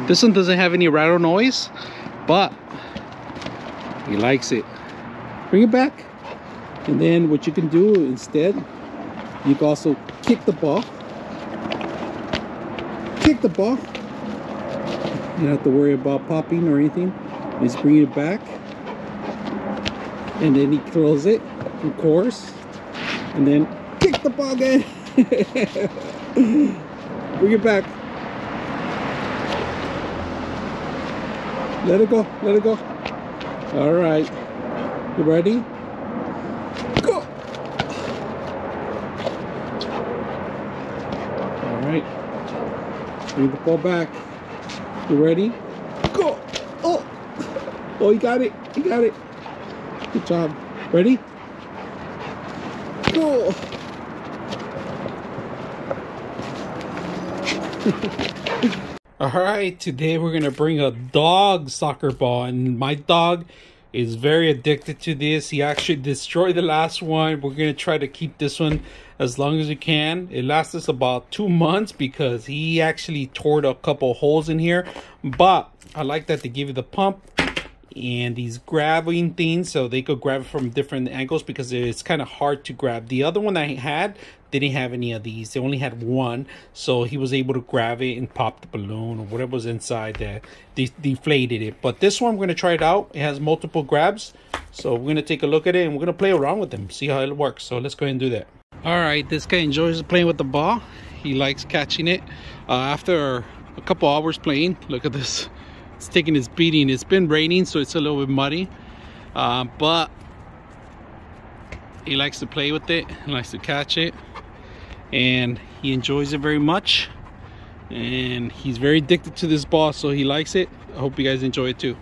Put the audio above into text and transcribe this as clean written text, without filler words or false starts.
This one doesn't have any rattle noise, but he likes it. Bring it back. And then what you can do instead, you can also kick the ball. Kick the ball. You don't have to worry about popping or anything. Just bring it back. And then he throws it, of course. And then kick the ball again. Bring it back. Let it go, let it go. All right. You ready? Go. All right. Bring the ball back. You ready? Go. Oh. Oh, you got it. You got it. Good job. Ready? Go. All right, today we're gonna bring a dog soccer ball, and my dog is very addicted to this. He actually destroyed the last one. We're gonna try to keep this one as long as we can. It lasts us about 2 months because he actually tore a couple holes in here, but I like that they give you the pump and these grabbing things so they could grab it from different angles because it's kind of hard to grab. The other one I had didn't have any of these. They only had one, so he was able to grab it and pop the balloon or whatever was inside that deflated it. But this one, we're going to try it out. It has multiple grabs, so we're going to take a look at it and we're going to play around with them, see how it works. So let's go ahead and do that. All right, this guy enjoys playing with the ball. He likes catching it. After a couple hours playing, look at this. It's taking its beating. It's been raining, so it's a little bit muddy, but he likes to play with it. He likes to catch it, and he enjoys it very much. And he's very addicted to this ball, so he likes it. I hope you guys enjoy it too.